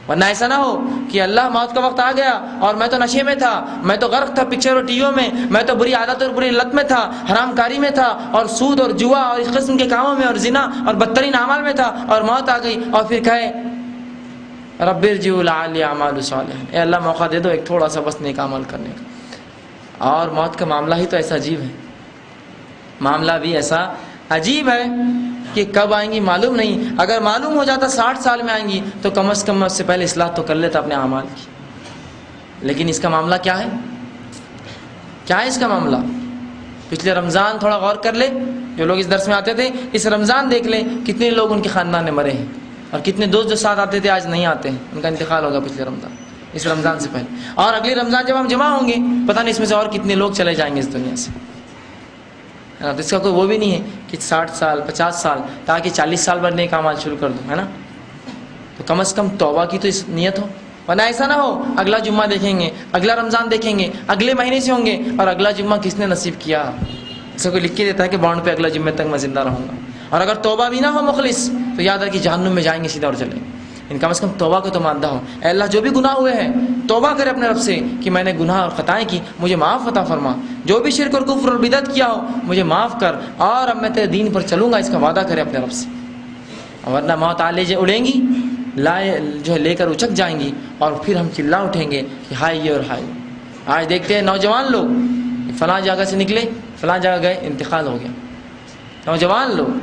ورنہ ایسا نہ ہو کہ اللہ موت کا وقت آ گیا اور میں تو نشے میں تھا، میں تو غرق تھا پکچر اور ٹی ویوں میں تو بری عادت اور بری لت میں تھا، حرام کاری میں تھا اور سود اور جوا اور اس قسم کے کاموں میں اور زنا اور بدترین اعمال میں تھا، اور موت آ گئی اور پھر کہے رب ارجعوا لعلی اعمل صالحا، اے اللہ موقع دے دو ایک تھوڑا سا بس نیک عمل کرنے کا۔ اور موت کا معاملہ ہی تو ایسا عجیب ہے، معاملہ بھی ایسا عجیب ہے کہ کب آئیں گی معلوم نہیں۔ اگر معلوم ہو جاتا 60 سال میں آئیں گی تو کم از کم اس سے پہلے اصلاح تو کر لیتا اپنے اعمال کی، لیکن اس کا معاملہ کیا ہے؟ کیا ہے اس کا معاملہ؟ پچھلے رمضان تھوڑا غور کر لے، جو لوگ اس درس میں آتے تھے اس رمضان دیکھ لیں کتنے لوگ ان کے خاندان میں مرے ہیں، اور کتنے دوست جو ساتھ آتے تھے آج نہیں آتے ہیں، ان کا انتقال ہوگا پچھلے رمضان، اس رمضان سے پہلے، اور اگلی رمضان جب ہم جمع ہوں گے پتہ نہیں اس میں سے اور کتنے لوگ چلے جائیں گے اس دنیا سے۔ تو اس کا کوئی وہ بھی نہیں ہے کہ 60 سال 50 سال تاکہ 40 سال بعد نیک اعمال شروع کر دوں، ہے نا؟ تو کم از کم توبہ کی تو اس نیت ہو، ورنہ ایسا نہ ہو اگلا جمعہ دیکھیں گے، اگلا رمضان دیکھیں گے، اگلے مہینے سے ہوں گے اور اگلا جمعہ کس نے نصیب کیا؟ اسے کوئی لکھ کے دیتا ہے کہ بانڈ پہ اگلا جمعے تک میں زندہ رہوں گا، اور اگر توبہ بھی نہ ہو مخلص تو یاد رکھیے جہنم میں جائیں گے سیدھا اور چلیں گے۔ ان کم از کم توبہ کو تو مانتا ہو، اے اللہ جو بھی گناہ ہوئے ہیں توبہ کرے اپنے رب سے کہ میں نے گناہ اور خطائیں کی، مجھے معاف عطا فرما، جو بھی شرک اور کفر اور بدعت کیا ہو مجھے معاف کر، اور اب میں تیرے دین پر چلوں گا، اس کا وعدہ کرے اپنے رب سے۔ ورنہ موت آلے جو اڑیں گی جو ہے لے کر اچک جائیں گی، اور پھر ہم چلا اٹھیں گے کہ ہائے یہ اور ہائے۔ آج دیکھتے ہیں نوجوان لوگ فلاں جگہ سے نکلے، فلاں جگہ گئے، انتقال ہو گیا، نوجوان لوگ۔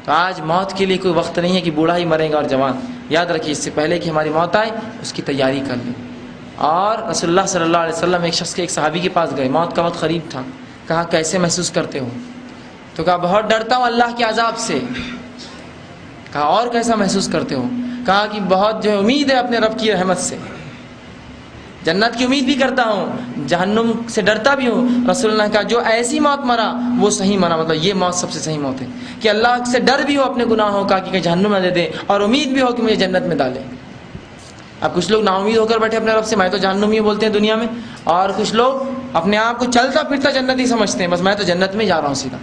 تو آج موت کے لیے کوئی وقت نہیں ہے کہ بوڑھا ہی مرے گا اور جوان، یاد رکھیے اس سے پہلے کہ ہماری موت آئے اس کی تیاری کر لیں۔ اور رسول اللہ صلی اللہ علیہ وسلم ایک شخص کے ایک صحابی کے پاس گئے، موت کا وقت قریب تھا، کہا کیسے محسوس کرتے ہو؟ تو کہا بہت ڈرتا ہوں اللہ کے عذاب سے۔ کہا اور کیسا محسوس کرتے ہو؟ کہا کہ بہت جو امید ہے اپنے رب کی رحمت سے، جنت کی امید بھی کرتا ہوں، جہنم سے ڈرتا بھی ہوں۔ رسول اللہ نے کہا جو ایسی موت مرا وہ صحیح مرا، مطلب یہ موت سب سے صحیح موت ہے کہ اللہ سے ڈر بھی ہو اپنے گناہوں کا کہ جہنم نہ دے دے، اور امید بھی ہو کہ مجھے جنت میں ڈالے۔ اب کچھ لوگ نا امید ہو کر بیٹھے اپنے رب سے، میں تو جہنم ہی بولتے ہیں دنیا میں، اور کچھ لوگ اپنے آپ کو چلتا پھرتا جنتی سمجھتے ہیں، بس میں تو جنت میں جا رہا ہوں سیدھا،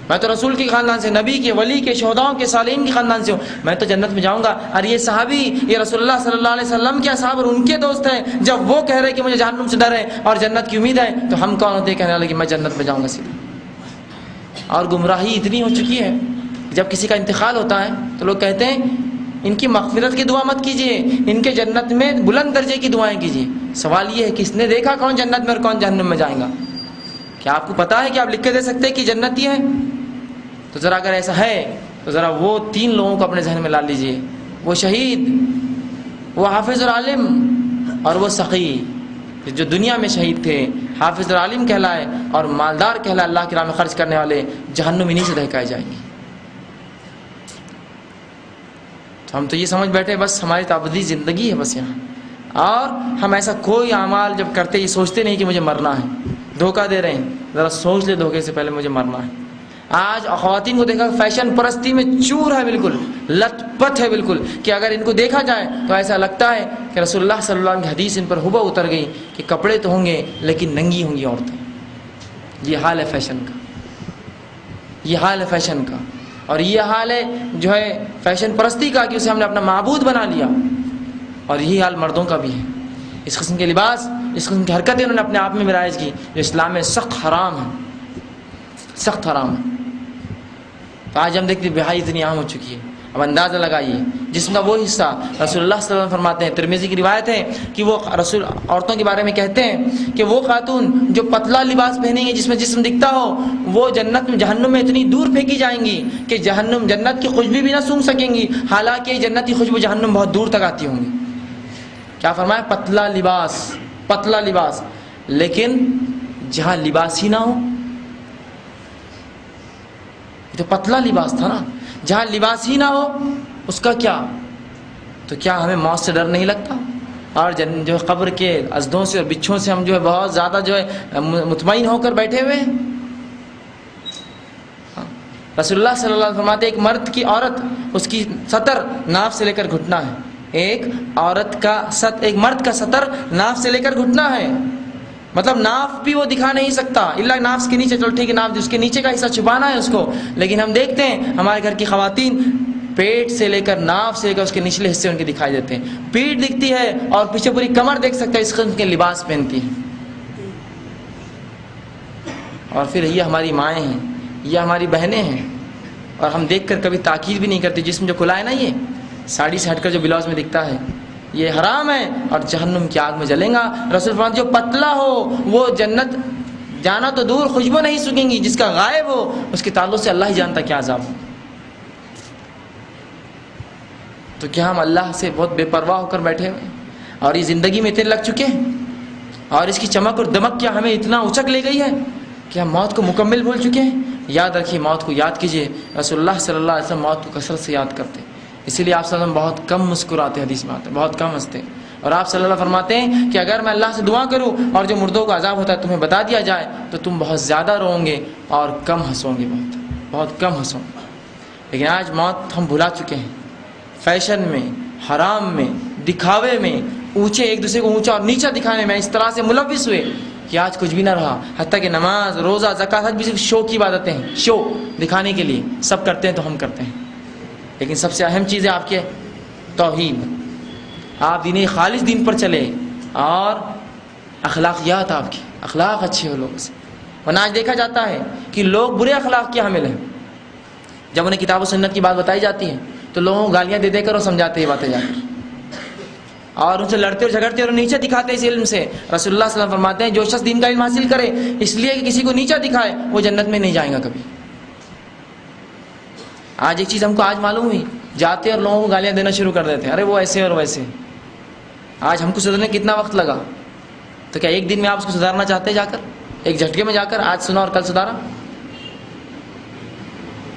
میں تو رسول کے خاندان سے، نبی کے، ولی کے، شہداؤں کے، صالحین کے خاندان سے ہوں، میں تو جنت میں جاؤں گا۔ اور یہ صحابی یہ رسول اللہ صلی اللہ علیہ وسلم کے اصحاب اور ان کے دوست ہیں، جب وہ کہہ رہے کہ مجھے جہنم سے ڈر ہے اور جنت کی امید ہے، تو ہم کون ہوتے ہیں کہنے والے کہ میں جنت میں جاؤں گا سیدھا؟ اور گمراہی اتنی ہو چکی ہے جب کسی کا انتقال ہوتا ہے تو لوگ کہتے ہیں ان کی مغفرت کی دعا مت کیجیے، ان کے جنت میں بلند درجے کی دعائیں کیجیے۔ سوال یہ ہے کہ اس نے دیکھا کون جنت میں اور کون جہنم میں جائے گا؟ کیا آپ کو پتا ہے کہ آپ لکھ کے دے سکتے ہیں کہ جنتی ہے؟ تو ذرا اگر ایسا ہے تو ذرا وہ 3 لوگوں کو اپنے ذہن میں لا لیجئے، وہ شہید، وہ حافظ اور عالم، اور وہ سخی، جو دنیا میں شہید تھے، حافظ اور عالم کہلائے اور مالدار کہلائے، اللہ کی راہ میں خرچ کرنے والے، جہنم انہی سے دہکائے جائیں گے۔ تو ہم تو یہ سمجھ بیٹھے بس ہماری تعبدی زندگی ہے بس یہاں، اور ہم ایسا کوئی اعمال جب کرتے یہ سوچتے نہیں کہ مجھے مرنا ہے، دھوکہ دے رہے ہیں، ذرا سوچ لے دھوکے سے پہلے مجھے مرنا ہے۔ آج خواتین کو دیکھا فیشن پرستی میں چور ہے، بالکل لت پت ہے بالکل، کہ اگر ان کو دیکھا جائے تو ایسا لگتا ہے کہ رسول اللہ صلی اللہ علیہ وسلم کی حدیث ان پر ہبہ اتر گئی کہ کپڑے تو ہوں گے لیکن ننگی ہوں گی عورتیں۔ یہ حال ہے فیشن کا، یہ حال ہے فیشن کا، اور یہ حال ہے جو ہے فیشن پرستی کا کہ اسے ہم نے اپنا معبود بنا لیا، اور یہی حال مردوں کا بھی ہے۔ اس قسم کے لباس، اس قسم کی حرکتیں انہوں نے اپنے آپ میں رائج کی جو اسلام میں سخت حرام ہے، سخت حرام ہے۔ تو آج ہم دیکھتے ہیں بہائی اتنی عام ہو چکی ہے۔ اب اندازہ لگائیے جسم کا وہ حصہ، رسول اللہ صلی اللہ علیہ وسلم فرماتے ہیں، ترمذی کی روایت ہے کہ وہ رسول عورتوں کے بارے میں کہتے ہیں کہ وہ خاتون جو پتلا لباس پہنیں گے جس میں جسم دکھتا ہو، وہ جنت میں جہنم میں اتنی دور پھینکی جائیں گی کہ جنت کی خوشبو بھی نہ سونگھ سکیں گی، حالانکہ جنت کی خوشبو جہنم بہت دور تک آتی ہوں گی۔ کیا فرمایا؟ پتلا لباس، پتلا لباس، لیکن جہاں لباس ہی نہ ہو، جو پتلا لباس تھا نا، جہاں لباس ہی نہ ہو اس کا کیا؟ تو کیا ہمیں موت سے ڈر نہیں لگتا؟ اور جو قبر کے ازدوں سے اور بچھوں سے ہم جو ہے بہت زیادہ جو ہے مطمئن ہو کر بیٹھے ہوئے ہیں۔ رسول اللہ صلی اللہ علیہ وسلم فرماتے ہیں ایک مرد کی عورت اس کی سطر ناف سے لے کر گھٹنا ہے، ایک مرد کا سطر ناف سے لے کر گھٹنا ہے، مطلب ناف بھی وہ دکھا نہیں سکتا الا ناف کے نیچے، چلو ٹھیک ہے ناف اس کے نیچے کا حصہ چھپانا ہے اس کو، لیکن ہم دیکھتے ہیں ہمارے گھر کی خواتین پیٹ سے لے کر ناف سے لے کر اس کے نچلے حصے ان کے دکھائی دیتے ہیں. پیٹ دکھتی ہے اور پیچھے پوری کمر دیکھ سکتے ہیں اس قسم کے لباس پہنتی ہیں. اور پھر یہ ہماری مائیں ہیں, یہ ہماری بہنیں ہیں, اور ہم دیکھ کر کبھی تاکید بھی نہیں کرتے. جسم جو کھلا ہے نا, یہ ساڑی سے ہٹ کر جو بلاؤز میں دکھتا ہے, یہ حرام ہے اور جہنم کی آگ میں جلیں گا. رسول فرماتے جو پتلا ہو وہ جنت جانا تو دور خوشبو نہیں سکیں گی, جس کا غائب ہو اس کے تعلق سے اللہ ہی جانتا کیا عذاب ہو. تو کیا ہم اللہ سے بہت بے پرواہ ہو کر بیٹھے ہوئے اور یہ زندگی میں اتنے لگ چکے ہیں, اور اس کی چمک اور دمک کیا ہمیں اتنا اچک لے گئی ہے کہ ہم موت کو مکمل بھول چکے ہیں. یاد رکھیے, موت کو یاد کیجیے. رسول اللہ صلی اللہ علیہ وسلم موت کو کثرت سے یاد کرتے, اسی لیے آپ صلی اللہ علیہ وسلم بہت کم مسکراتے, حدیث میں آتے بہت کم ہنستے. اور آپ صلی اللہ علیہ وسلم فرماتے ہیں کہ اگر میں اللہ سے دعا کروں اور جو مردوں کا عذاب ہوتا ہے تمہیں بتا دیا جائے تو تم بہت زیادہ روؤ گے اور کم ہنسو گے, بہت کم ہنسو گے. لیکن آج موت ہم بھلا چکے ہیں, فیشن میں, حرام میں, دکھاوے میں, اونچے ایک دوسرے کو اونچا اور نیچا دکھانے میں اس طرح سے ملوث ہوئے کہ آج کچھ بھی نہ رہا. حتیٰ کہ نماز, روزہ, زکوٰۃ بھی صرف شو کی عبادتیں ہیں, شو دکھانے کے لیے. سب کرتے ہیں تو ہم کرتے ہیں, لیکن سب سے اہم چیز ہے آپ کے توحید. آپ دین خالص دین پر چلے اور اخلاقیات, آپ کی اخلاق اچھے ہو لوگوں سے. ورنہ آج دیکھا جاتا ہے کہ لوگ برے اخلاق کے حامل ہیں. جب انہیں کتاب و سنت کی بات بتائی جاتی ہے تو لوگوں کو گالیاں دے دے کر اور سمجھاتے ہیں باتیں جا کر, اور ان سے لڑتے اور جھگڑتے اور نیچے دکھاتے اس علم سے. رسول اللہ صلی اللہ علیہ وسلم فرماتے ہیں جو شخص دین کا علم حاصل کرے اس لیے کہ کسی کو نیچا دکھائے وہ جنت میں نہیں جائے گا کبھی. آج ایک چیز ہم کو آج معلوم ہوئی, جاتے اور لوگوں کو گالیاں دینا شروع کر دیتے ہیں, ارے وہ ایسے اور ویسے. آج ہم کو سدھرنے کتنا وقت لگا, تو کیا ایک دن میں آپ اس کو سدھارنا چاہتے جا کر, ایک جھٹکے میں جا کر آج سنا اور کل سدھارا؟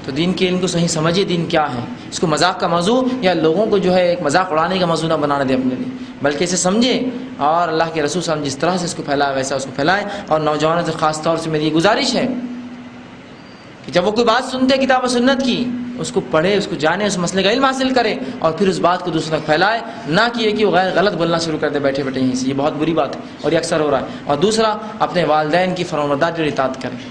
تو دین کے علم کو صحیح سمجھیے, دین کیا ہے. اس کو مذاق کا موضوع یا لوگوں کو جو ہے ایک مذاق اڑانے کا موضوع نہ بنانے دے اپنے لیے, بلکہ اسے سمجھے اور اللہ کے رسول صلی اللہ علیہ وسلم جس طرح سے اس کو پھیلایا ویسا اس کو پھیلائے. اور نوجوانوں سے خاص طور سے میری یہ گزارش ہے کہ جب وہ کوئی بات سنتے کتاب و سنت کی اس کو پڑھے, اس کو جانے, اس مسئلے کا علم حاصل کرے اور پھر اس بات کو دوسروں تک پھیلائے, نہ کہ یہ کہ وہ غلط بولنا شروع کر دے بیٹھے بیٹھے یہیں سے. یہ بہت بری بات ہے اور یہ اکثر ہو رہا ہے. اور دوسرا, اپنے والدین کی فرمانبرداری اور اطاعت کرے.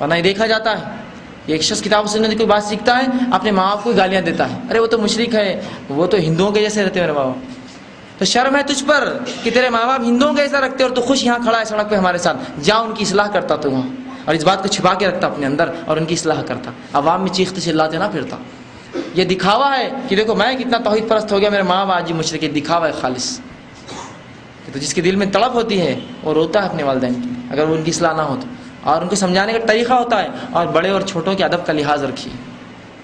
ورنہ یہ دیکھا جاتا ہے ایک شخص کتاب و سنت کی کوئی بات سیکھتا ہے, اپنے ماں باپ کو گالیاں دیتا ہے, ارے وہ تو مشرک ہے, وہ تو ہندوؤں کے جیسے رہتے ہیں میرے ماں باپ. تو شرم ہے تجھ پر کہ تیرے ماں باپ ہندوؤں کے جیسا رکھتے اور تو خوش یہاں کھڑا ہے سڑک پہ ہمارے ساتھ. جا ان کی اصلاح کرتا تو وہاں, اور اس بات کو چھپا کے رکھتا اپنے اندر اور ان کی اصلاح کرتا, عوام میں چیختے چلاتے نہ پھرتا. یہ دکھاوا ہے کہ دیکھو میں کتنا توحید پرست ہو گیا, میرے ماں باپ آج مشرک. یہ دکھاوا ہے خالص. تو جس کے دل میں تڑپ ہوتی ہے وہ روتا ہے اپنے والدین کی اگر وہ ان کی اصلاح نہ ہو تو, اور ان کو سمجھانے کا طریقہ ہوتا ہے. اور بڑے اور چھوٹوں کے ادب کا لحاظ رکھیے.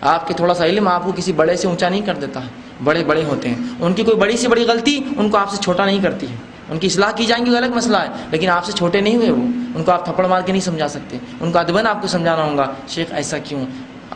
آپ کے تھوڑا سا علم آپ کو کسی بڑے سے اونچا نہیں کر دیتا ہے. بڑے بڑے ہوتے ہیں, ان کی کوئی بڑی سے بڑی غلطی ان کو آپ سے چھوٹا نہیں کرتی ہے. ان کی اصلاح کی جائیں گی وہ الگ مسئلہ ہے, لیکن آپ سے چھوٹے نہیں ہوئے وہ. ان کو آپ تھپڑ مار کے نہیں سمجھا سکتے. ان کو ادباً آپ کو سمجھانا ہوگا, شیخ ایسا کیوں,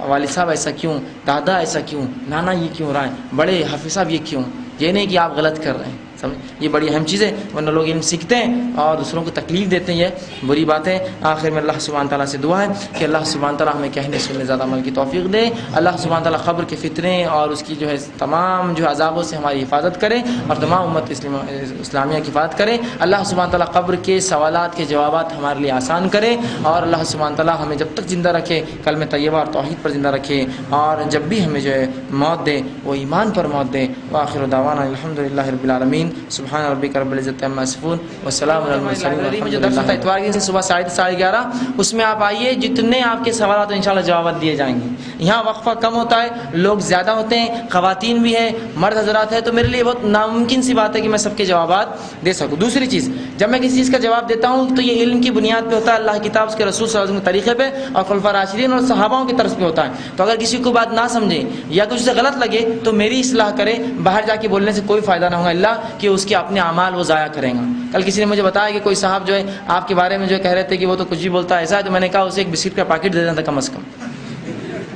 والد صاحب ایسا کیوں, دادا ایسا کیوں, نانا یہ کیوں رہا ہے, بڑے حافظ صاحب یہ کیوں. یہ نہیں کہ آپ غلط کر رہے ہیں, سمجھ. یہ بڑی اہم چیز ہے, ورنہ لوگ علم سیکھتے ہیں اور دوسروں کو تکلیف دیتے ہیں, یہ بری بات ہے. آخر میں اللہ سبحانہ تعالیٰ سے دعا ہے کہ اللہ سبحانہ تعالیٰ ہمیں کہنے سننے زیادہ عمل کی توفیق دے. اللہ سبحانہ تعالیٰ قبر کے فتنے اور اس کی جو ہے تمام جو عذابوں سے ہماری حفاظت کرے اور تمام امت اسلامیہ کی حفاظت کرے. اللہ سبحانہ تعالیٰ قبر کے سوالات کے جوابات ہمارے لیے آسان کرے, اور اللہ سبحانہ تعالیٰ ہمیں جب تک زندہ رکھے کلمہ طیبہ اور توحید پر زندہ رکھے, اور جب بھی ہمیں جو ہے موت دے وہ ایمان پر موت دے. وآخر دعوانا الحمدللہ رب العالمین. سبحان ربک رب العزت عما یصفون وسلام علی المرسلین. مجھے درس ہوتا ہے اتوار کے دن سے صبح 10:30 اس میں آپ آئیے, جتنے آپ کے سوالات ہیں انشاءاللہ جوابات دیے جائیں گے. یہاں وقفہ کم ہوتا ہے, لوگ زیادہ ہوتے ہیں, خواتین بھی ہیں, مرد حضرات ہیں, تو میرے لیے بہت ناممکن سی بات ہے کہ میں سب کے جوابات دے سکوں. دوسری چیز, جب میں کسی چیز کا جواب دیتا ہوں تو یہ علم کی بنیاد پہ ہوتا ہے, اللہ کی کتاب, اس کے رسول صلی اللہ علیہ وسلم کے طریقے پہ اور خلفاء راشدین اور صحاباؤں کی طرف پہ ہوتا ہے. تو اگر کسی کو بات نہ سمجھے یا کچھ سے غلط لگے تو میری اصلاح کرے, باہر جا کے بولنے سے کوئی فائدہ نہ ہوگا اللہ کہ اس کے اپنے اعمال وہ ضائع کریں گا. کل کسی نے مجھے بتایا کہ کوئی صاحب جو ہے آپ کے بارے میں جو کہہ رہے تھے کہ وہ تو کچھ بھی بولتا ہے ایسا ہے, تو میں نے کہا اسے ایک بسکٹ کا پیکٹ دے دینا تھا کم از کم.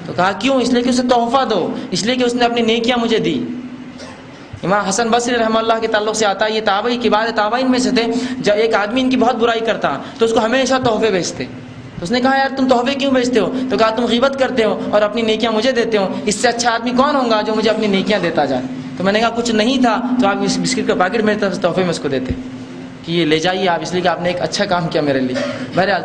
تو کہا کیوں؟ اس لیے کہ اسے تحفہ دو, اس لیے کہ اس نے اپنی نیکیاں مجھے دی. امام حسن بصری رحمہ اللہ کے تعلق سے آتا ہے, یہ تابعی کبار تابعین میں سے تھے. جب ایک آدمی ان کی بہت برائی کرتا تو اس کو ہمیشہ تحفے بیچتے. تو اس نے کہا یار تم تحفے کیوں بیچتے ہو؟ تو کہا تم غیبت کرتے ہو اور اپنی نیکیاں مجھے دیتے ہو, اس سے اچھا آدمی کون ہوگا جو مجھے اپنی نیکیاں دیتا جائے. تو میں نے کہا کچھ نہیں تھا تو آپ اس بسکٹ کا پیکٹ میری طرف سے تحفے میں اس کو دیتے کہ یہ لے جائیے آپ, اس لیے کہ آپ نے ایک اچھا کام کیا میرے لیے. بہرحال